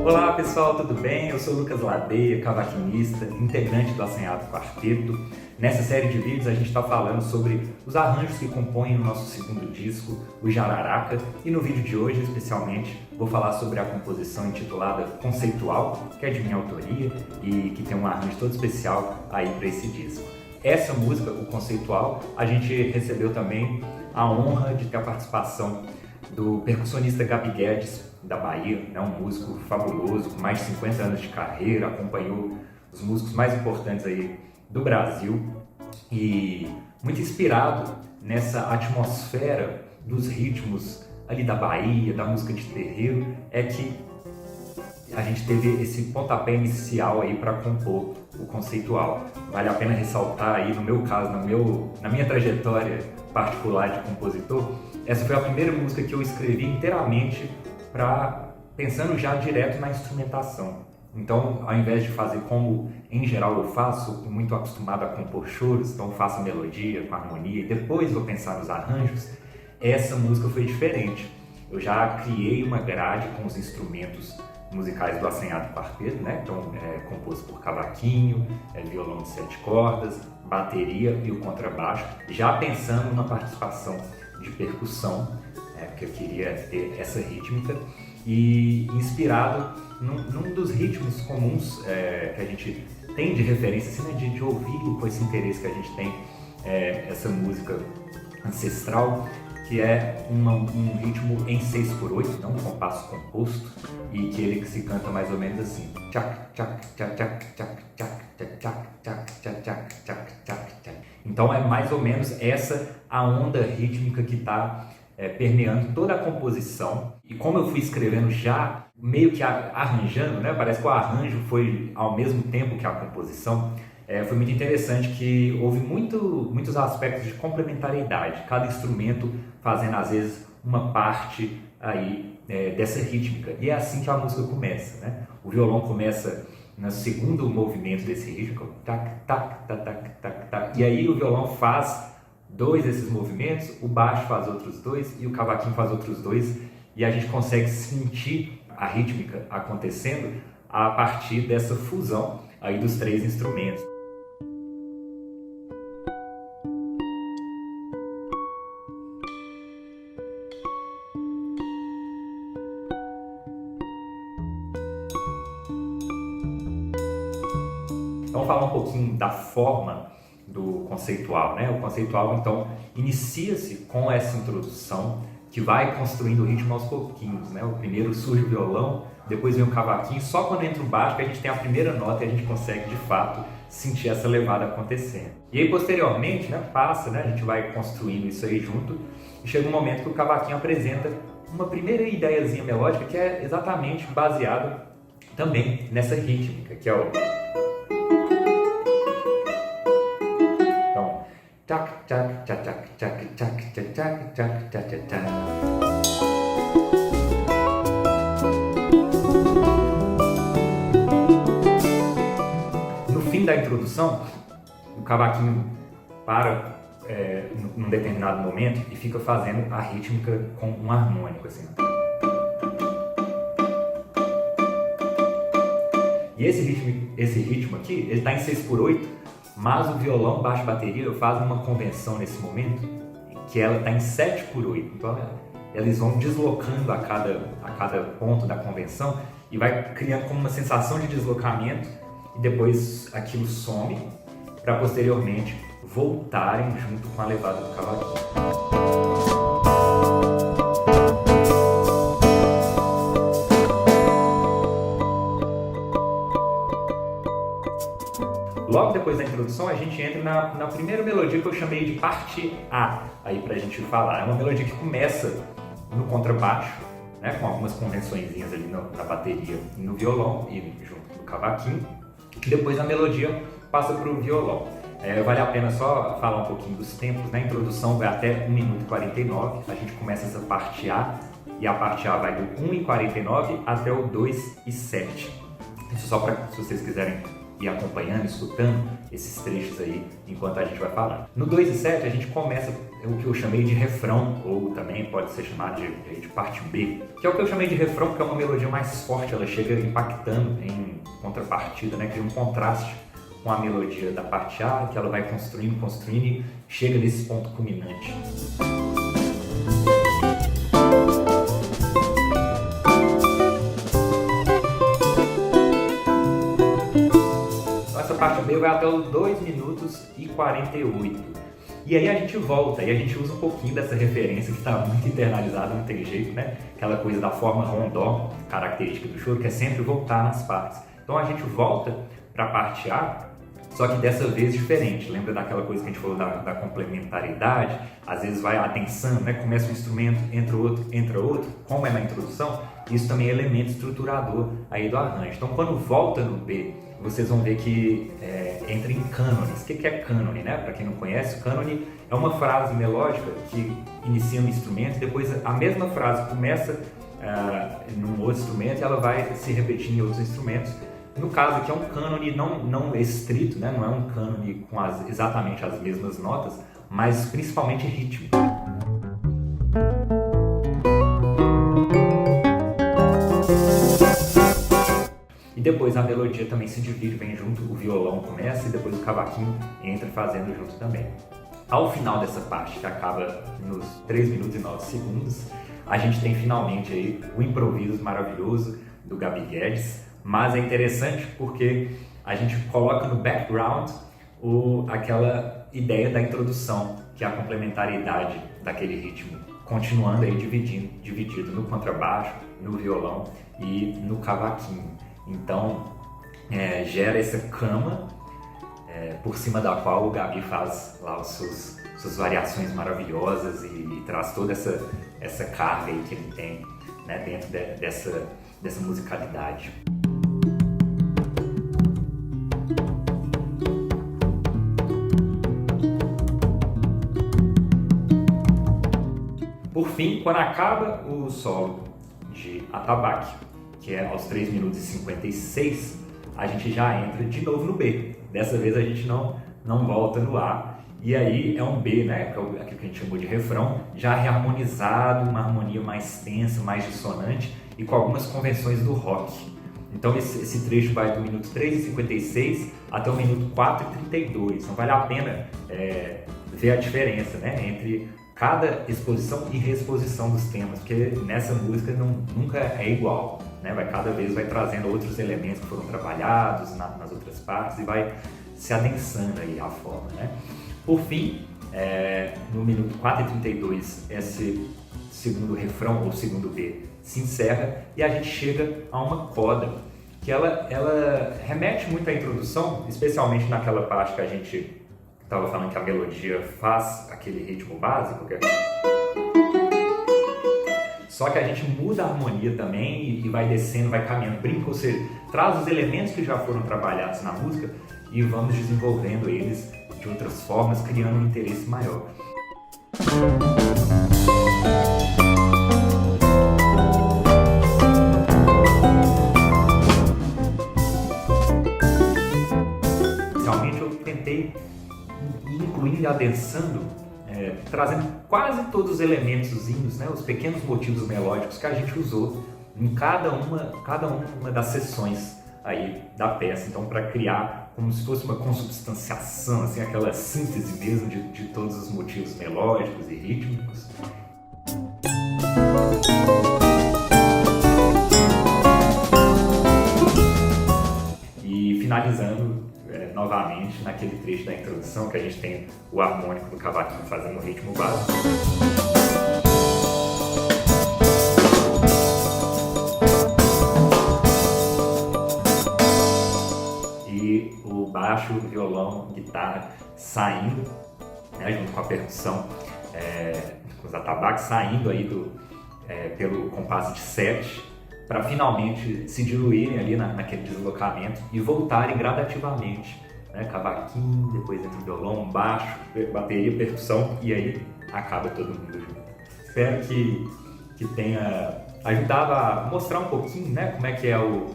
Olá pessoal, tudo bem? Eu sou o Lucas Ladeia, cavaquinista, integrante do Assanhado Quarteto. Nessa série de vídeos a gente está falando sobre os arranjos que compõem o nosso segundo disco, o Jararaca, e no vídeo de hoje, especialmente, vou falar sobre a composição intitulada Conceitual, que é de minha autoria e que tem um arranjo todo especial aí para esse disco. Essa música, o Conceitual, a gente recebeu também a honra de ter a participação do percussionista Gabi Guedes, da Bahia, um músico fabuloso, com mais de 50 anos de carreira, acompanhou os músicos mais importantes aí do Brasil e muito inspirado nessa atmosfera dos ritmos ali da Bahia, da música de terreiro, é que a gente teve esse pontapé inicial aí para compor o Conceitual. Vale a pena ressaltar aí, no meu caso, na minha trajetória particular de compositor, essa foi a primeira música que eu escrevi inteiramente pensando já direto na instrumentação. Então, ao invés de fazer como em geral eu faço, muito acostumado a compor choros, então faço a melodia com a harmonia e depois vou pensar nos arranjos, essa música foi diferente. Eu já criei uma grade com os instrumentos musicais do Assanhado Quarteto, Então, composto por cavaquinho, violão de 7 cordas, bateria e o contrabaixo, já pensando na participação de percussão, porque eu queria ter essa rítmica, e inspirado num dos ritmos comuns que a gente tem de referência, assim, de ouvir com esse interesse que a gente tem, essa música ancestral, que é um ritmo em 6/8, um compasso composto, e que ele se canta mais ou menos assim. Então é mais ou menos essa a onda rítmica que está permeando toda a composição. E como eu fui escrevendo já, meio que arranjando, parece que o arranjo foi ao mesmo tempo que a composição, foi muito interessante que houve muitos aspectos de complementariedade, cada instrumento fazendo às vezes uma parte aí dessa rítmica. E é assim que a música começa, O violão começa no segundo movimento desse ritmo, tac, tac, tac, tac, tac, tac. E aí o violão faz 2 desses movimentos, o baixo faz outros 2 e o cavaquinho faz outros 2, e a gente consegue sentir a rítmica acontecendo a partir dessa fusão aí dos 3 instrumentos. Então, vamos falar um pouquinho da forma do conceitual, O conceitual, então, inicia-se com essa introdução que vai construindo o ritmo aos pouquinhos, O primeiro surge o violão, depois vem o cavaquinho, só quando entra o baixo que a gente tem a primeira nota e a gente consegue, de fato, sentir essa levada acontecendo. E aí, posteriormente, passa, a gente vai construindo isso aí junto, e chega um momento que o cavaquinho apresenta uma primeira ideiazinha melódica que é exatamente baseada também nessa rítmica, que é o... Tac, tac, tac, tac, tac, tac, tac, tac, tac, tac, tac. No fim da introdução, o cavaquinho para num determinado momento e fica fazendo a rítmica com um harmônico, assim. E esse ritmo aqui, ele está em 6/8, mas o violão, baixo e bateria fazem uma convenção nesse momento que ela está em 7/8. Então eles vão deslocando a cada ponto da convenção e vai criando como uma sensação de deslocamento, e depois aquilo some para posteriormente voltarem junto com a levada do cavaquinho. Logo depois da introdução, a gente entra na primeira melodia que eu chamei de parte A, aí pra gente falar. É uma melodia que começa no contrabaixo, com algumas convençõezinhas ali na bateria e no violão, e junto com o cavaquinho. Depois a melodia passa para o violão. Vale a pena só falar um pouquinho dos tempos, Na introdução vai até 1 minuto e 49, a gente começa essa parte A, e a parte A vai do 1 e 49 até o 2 e 7. Isso só para, se vocês quiserem ir acompanhando, escutando esses trechos aí enquanto a gente vai falando. No 2 e 7 a gente começa o que eu chamei de refrão, ou também pode ser chamado de parte B, que é o que eu chamei de refrão porque é uma melodia mais forte, ela chega impactando em contrapartida, né, cria um contraste com a melodia da parte A, que ela vai construindo e chega nesse ponto culminante. Essa parte B vai até os 2 minutos e 48. E aí a gente volta e a gente usa um pouquinho dessa referência que está muito internalizada, não tem jeito, né? Aquela coisa da forma rondó, característica do choro, que é sempre voltar nas partes. Então a gente volta para a parte A, só que dessa vez diferente. Lembra daquela coisa que a gente falou da complementaridade? Às vezes vai adensando, né? Começa um instrumento, entra outro, como é na introdução, isso também é elemento estruturador aí do arranjo. Então quando volta no B, vocês vão ver que entra em cânones. O que é cânone, né? Para quem não conhece, o cânone é uma frase melódica que inicia um instrumento e depois a mesma frase começa num outro instrumento e ela vai se repetir em outros instrumentos. No caso aqui é um cânone não estrito, né? Não é um cânone com exatamente as mesmas notas, mas principalmente ritmo. E depois a melodia também se divide, vem junto, o violão começa e depois o cavaquinho entra fazendo junto também. Ao final dessa parte, que acaba nos 3 minutos e 9 segundos, a gente tem finalmente aí o improviso maravilhoso do Gabi Guedes, mas é interessante porque a gente coloca no background aquela ideia da introdução, que é a complementariedade daquele ritmo, continuando aí dividido no contrabaixo, no violão e no cavaquinho. Então, gera essa cama por cima da qual o Gabi faz lá suas variações maravilhosas e traz toda essa carga aí que ele tem, né, dentro dessa musicalidade. Por fim, quando acaba o solo de atabaque, que é aos 3 minutos e 56, a gente já entra de novo no B. Dessa vez a gente não volta no A. E aí é um B, né, que é aquilo que a gente chamou de refrão, já reharmonizado, uma harmonia mais tensa, mais dissonante e com algumas convenções do rock. Então esse trecho vai do minuto 3:56 até o minuto 4:32. Então vale a pena ver a diferença, né, entre cada exposição e reexposição dos temas, porque nessa música nunca é igual, né? Cada vez vai trazendo outros elementos que foram trabalhados nas outras partes e vai se adensando aí a forma, né? Por fim, no minuto 4:32, esse segundo refrão ou segundo B se encerra e a gente chega a uma coda que ela remete muito à introdução, especialmente naquela parte que a gente estava falando que a melodia faz aquele ritmo básico, só que a gente muda a harmonia também e vai descendo, vai caminhando, brinca, ou seja, traz os elementos que já foram trabalhados na música e vamos desenvolvendo eles de outras formas, criando um interesse maior. Realmente eu tentei incluindo e adensando, trazendo quase todos os elementozinhos, né, os pequenos motivos melódicos que a gente usou em cada uma das sessões aí da peça. Então, para criar como se fosse uma consubstanciação, assim, aquela síntese mesmo de todos os motivos melódicos e rítmicos. E finalizando novamente naquele trecho da introdução que a gente tem o harmônico do cavaquinho fazendo o ritmo básico. E o baixo, o violão, guitarra saindo, né, junto com a percussão, com os atabaques saindo aí pelo compasso de 7, para finalmente se diluírem ali naquele deslocamento e voltarem gradativamente, né? Cavaquinho, depois entra o violão, baixo, bateria, percussão e aí acaba todo mundo junto. Espero que tenha ajudado a mostrar um pouquinho, né, como é que é o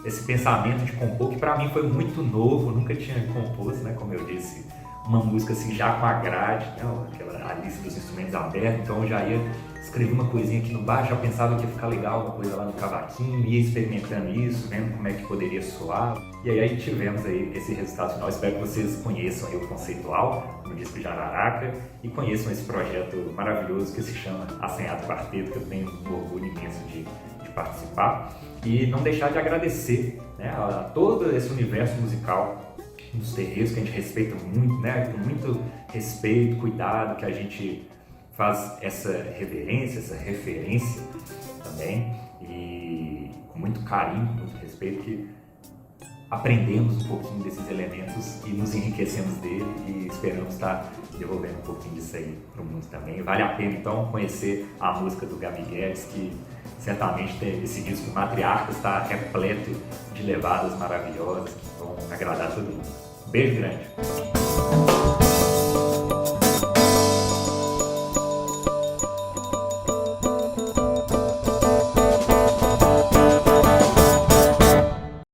esse pensamento de compor, que para mim foi muito novo, nunca tinha composto, né, como eu disse, uma música assim já com a grade, né, a lista dos instrumentos aberta, então eu já ia escrever uma coisinha aqui no baixo, já pensava que ia ficar legal uma coisa lá no cavaquinho, ia experimentando isso, vendo como é que poderia soar, e aí tivemos aí esse resultado final. Espero que vocês conheçam aí o conceitual no disco Jararaca e conheçam esse projeto maravilhoso que se chama Assanhado Quarteto, que eu tenho um orgulho imenso de participar, e não deixar de agradecer, né, a todo esse universo musical dos terreiros que a gente respeita muito, né, com muito respeito, cuidado, que a gente faz essa reverência, essa referência também, e com muito carinho, com muito respeito, que aprendemos um pouquinho desses elementos e nos enriquecemos dele e esperamos estar devolvendo um pouquinho disso aí para o mundo também. Vale a pena então conhecer a música do Gabi Guedes, que certamente esse disco Matriarca está repleto de levadas maravilhosas que vão agradar todo mundo. Beijo grande!